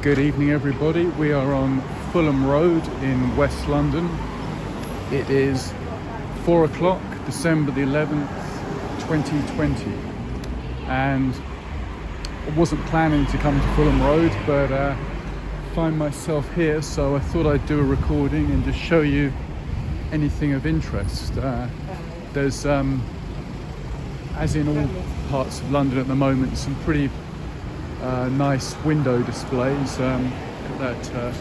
Good evening, everybody. We are on Fulham Road in West London. It is 4 o'clock, December the 11th, 2020. And I wasn't planning to come to Fulham Road, but find myself here, so I thought I'd do a recording and just show you anything of interest. There's, as in all parts of London at the moment, some pretty nice window displays. Look at that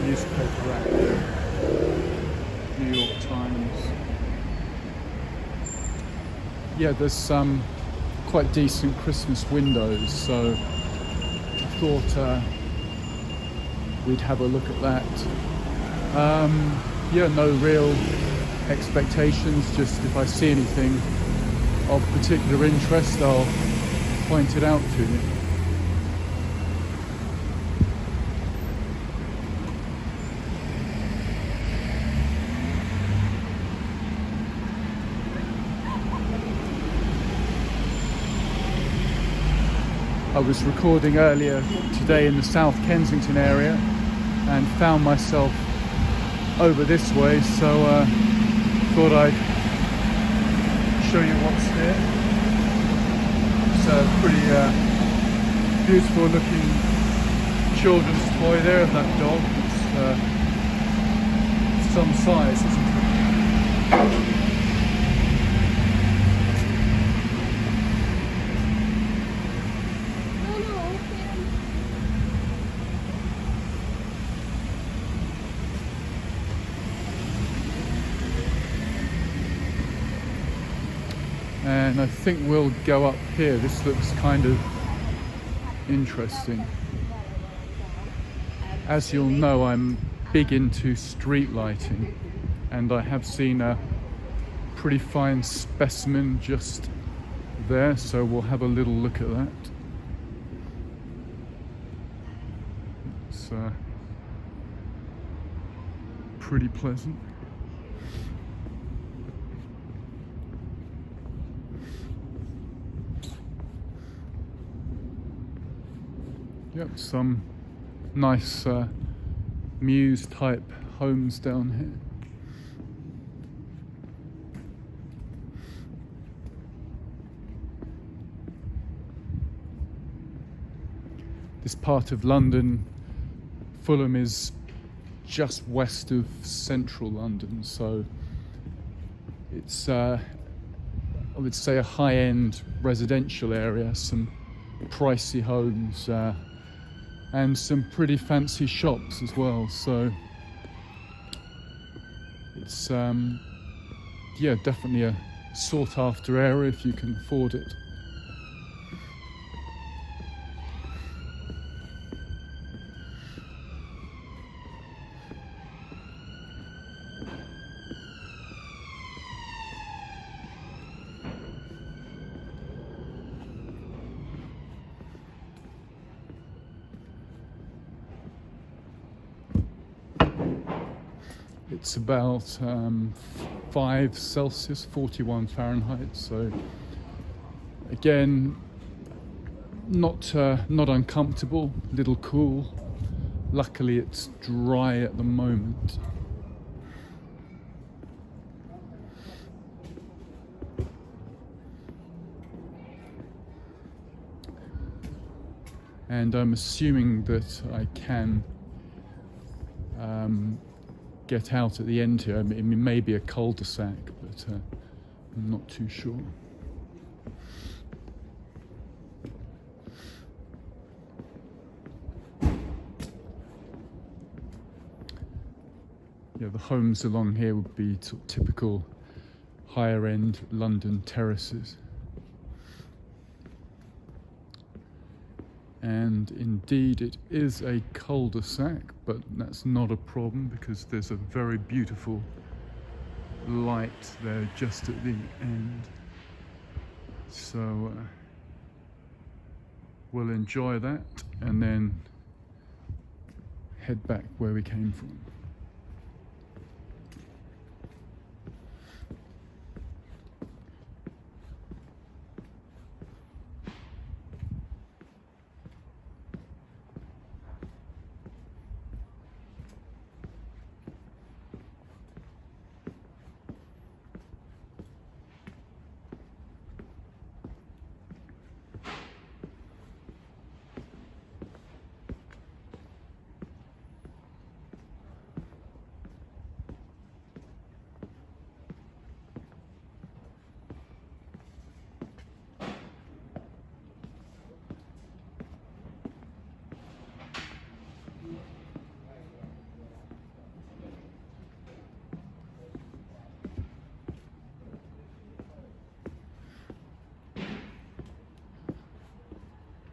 newspaper rack there. New York Times. Yeah, there's some quite decent Christmas windows, so I thought we'd have a look at that. Yeah, no real expectations, just if I see anything of particular interest, I'll point it out to you. I was recording earlier today in the South Kensington area and found myself over this way, so thought I'd show you what's here. It's a pretty beautiful looking children's toy there of that dog. It's some size, isn't it? And I think we'll go up here. This looks kind of interesting. As you'll know, I'm big into street lighting, and I have seen a pretty fine specimen just there, so we'll have a little look at that. It's pretty pleasant. Yep, some nice mews type homes down here. This part of London, Fulham, is just west of central London, so it's I would say a high-end residential area, some pricey homes, and some pretty fancy shops as well, so it's yeah, definitely a sought after area if you can afford it. It's about 5 Celsius, 41 Fahrenheit, so again, not uncomfortable, a little cool. Luckily it's dry at the moment. And I'm assuming that I can get out at the end here. I mean, it may be a cul-de-sac, but I'm not too sure. Yeah, the homes along here would be sort of typical higher-end London terraces. And indeed it is a cul-de-sac, but that's not a problem because there's a very beautiful light there just at the end. So we'll enjoy that and then head back where we came from.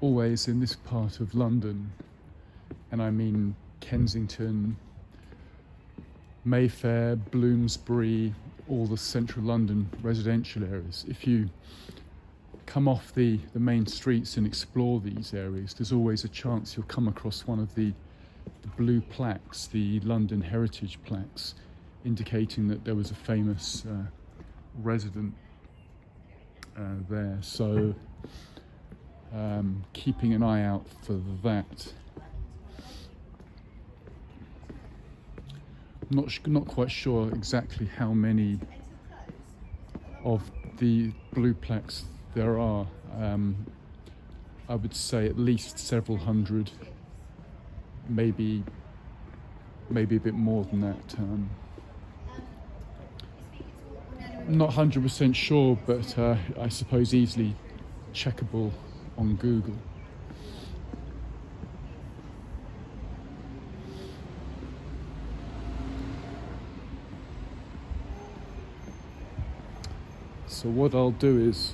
always in this part of London, and I mean Kensington, Mayfair, Bloomsbury, all the central London residential areas. If you come off the main streets and explore these areas, there's always a chance you'll come across one of the blue plaques, the London Heritage plaques, indicating that there was a famous resident there. So keeping an eye out for that. Not quite sure exactly how many of the blue plaques there are. I would say at least several hundred, maybe a bit more than that. Not 100% sure, but I suppose easily checkable on Google. So what I'll do is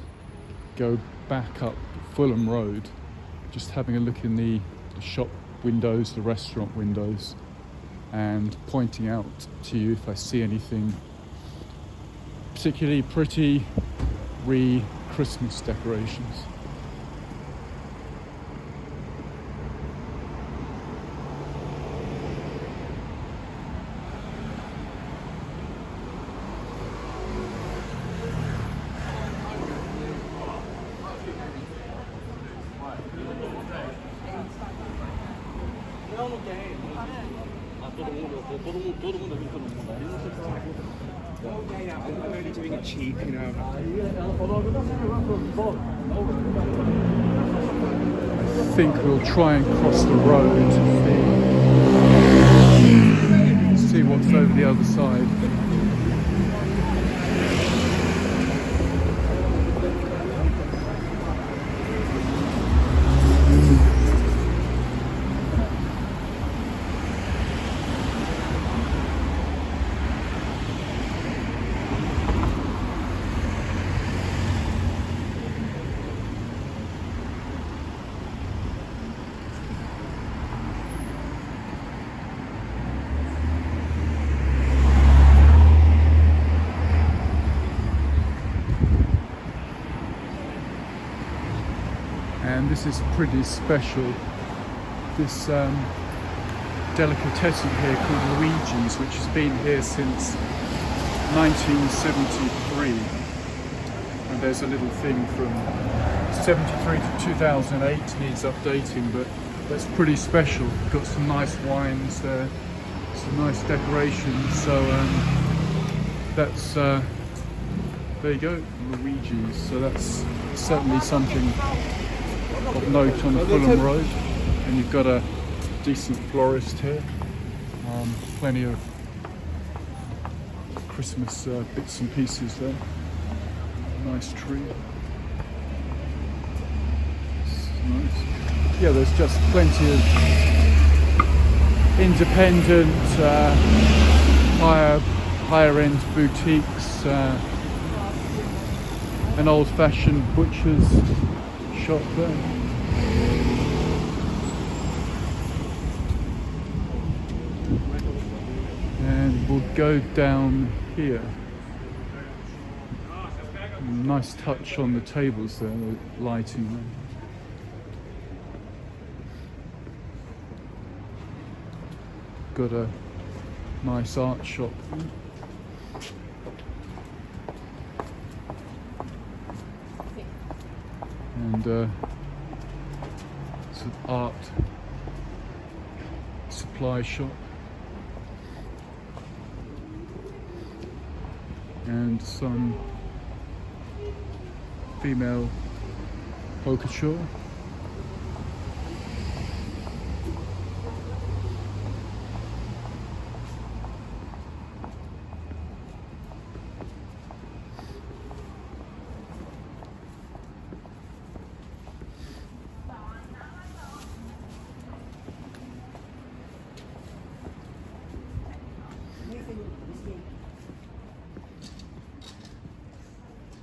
go back up Fulham Road, just having a look in the shop windows, the restaurant windows, and pointing out to you if I see anything particularly pretty Christmas decorations. I'm only doing it cheap, you know. I think we'll try and cross the road to see what's over the other side. And this is pretty special. This delicatessen here called Luigis, which has been here since 1973. And there's a little thing from 73 to 2008 needs updating, but that's pretty special. Got some nice wines there, some nice decorations. So that's there you go, Luigis. So that's certainly something of note on Fulham Road, and you've got a decent florist here. Plenty of Christmas bits and pieces there. Nice tree. It's nice. Yeah, there's just plenty of independent, higher end boutiques, an old-fashioned butcher's shop there. And we'll go down here. Nice touch on the tables there, the lighting there. Got a nice art shop there. And it's an art supply shop, and some female portraiture.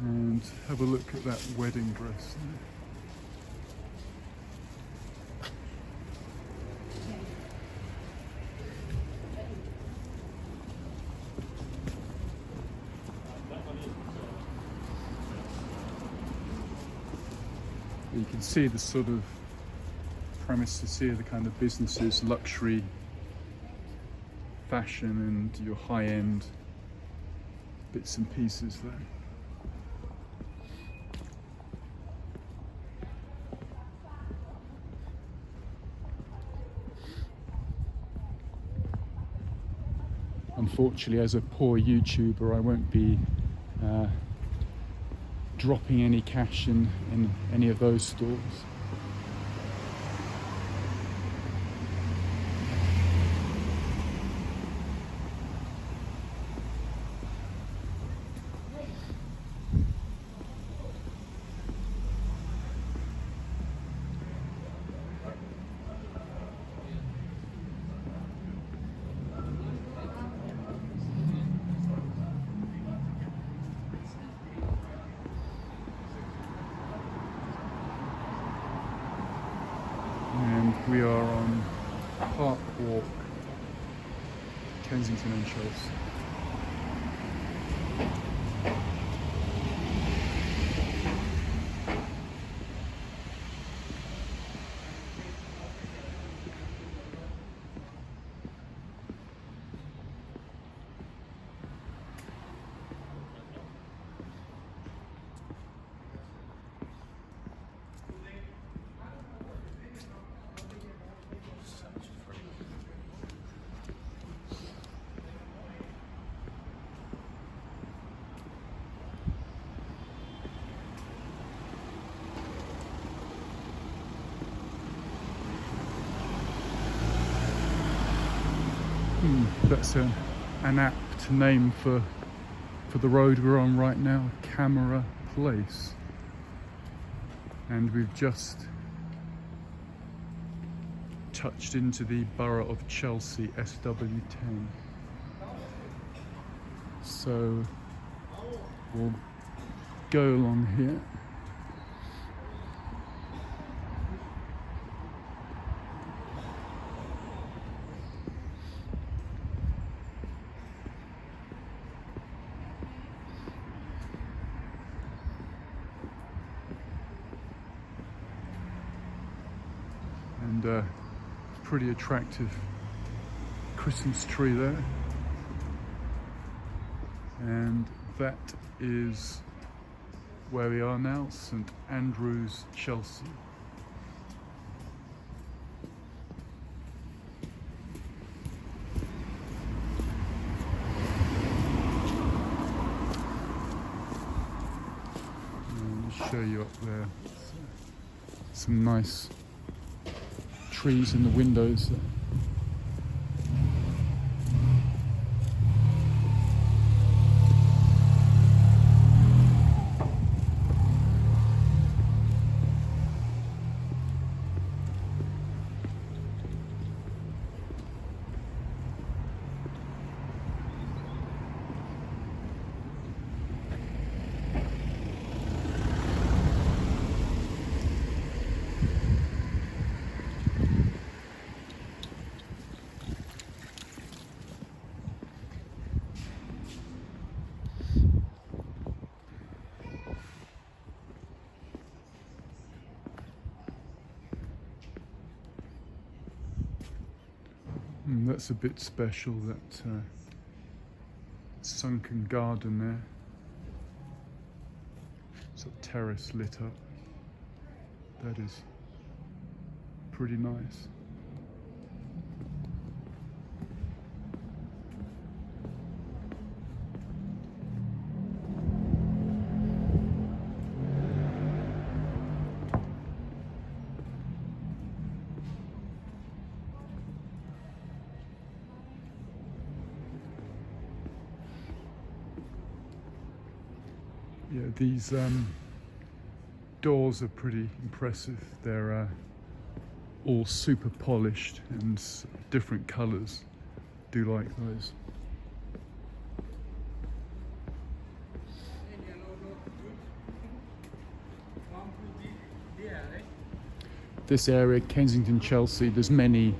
And have a look at that wedding dress there. can see the sort of premises here, the kind of businesses, luxury, fashion, and your high-end bits and pieces there. Unfortunately, as a poor YouTuber, I won't be dropping any cash in any of those stores. And we are on Park Walk, Kensington and Chelsea. That's an apt name for the road we're on right now, Camera Place. And we've just touched into the borough of Chelsea, SW10. So we'll go along here. And pretty attractive Christmas tree there. And that is where we are now, St Andrews, Chelsea. And I'll show you up there. Some nice trees in the windows there. That's a bit special, that sunken garden there. Sort of terrace lit up. That is pretty nice. Yeah, these doors are pretty impressive. They're all super polished and different colours. Do like those. This area, Kensington, Chelsea, there's many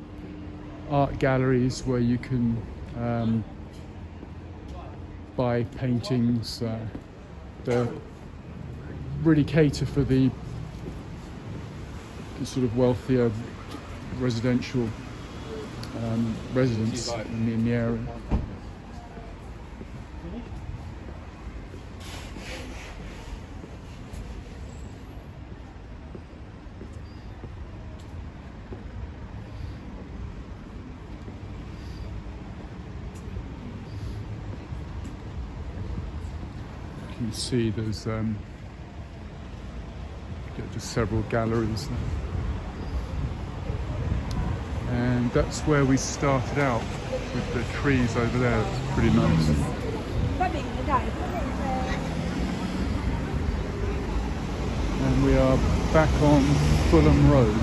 art galleries where you can buy paintings. They really cater for the the sort of wealthier residential residents in the area. You can see there's just several galleries there. And that's where we started out, with the trees over there. It's pretty nice. And we are back on Fulham Road.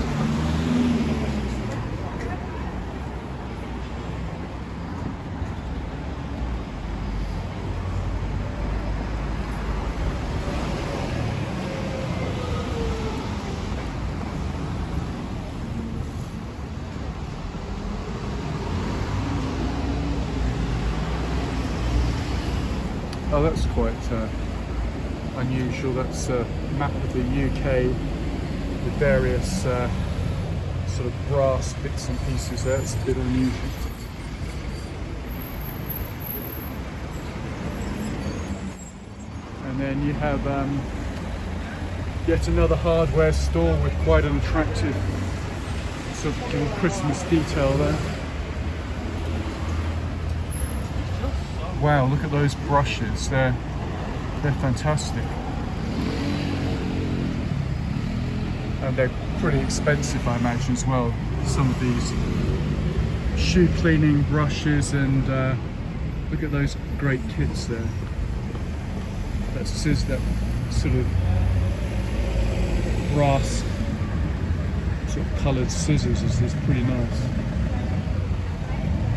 Oh, that's quite unusual. That's a map of the UK with various sort of brass bits and pieces there. It's a bit unusual. And then you have yet another hardware store with quite an attractive sort of little Christmas detail there. Wow, look at those brushes. They're fantastic. And they're pretty expensive, I imagine, as well. Some of these shoe cleaning brushes, and look at those great kits there. That sort of brass sort of coloured scissors is pretty nice.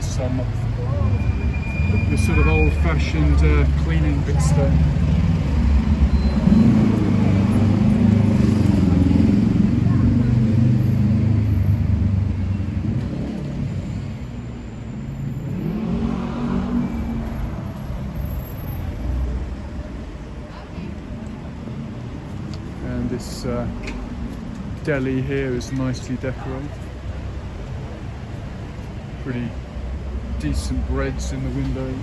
Some the sort of old-fashioned cleaning bits there. And this deli here is nicely decorated. Pretty decent breads in the window.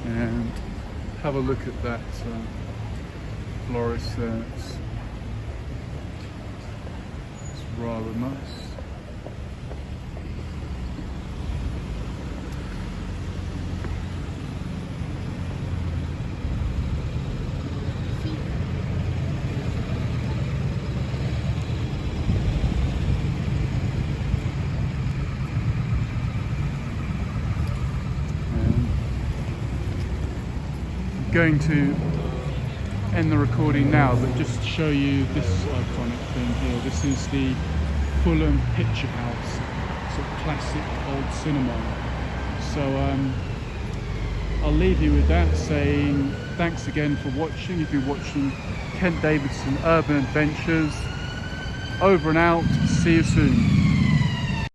And have a look at that florist there. It's rather nice. Going to end the recording now, but just show you this iconic thing here. This is the Fulham Picture House, sort of classic old cinema. So I'll leave you with that, saying thanks again for watching. If you're watching Kent Davidson Urban Adventures, over and out. See you soon.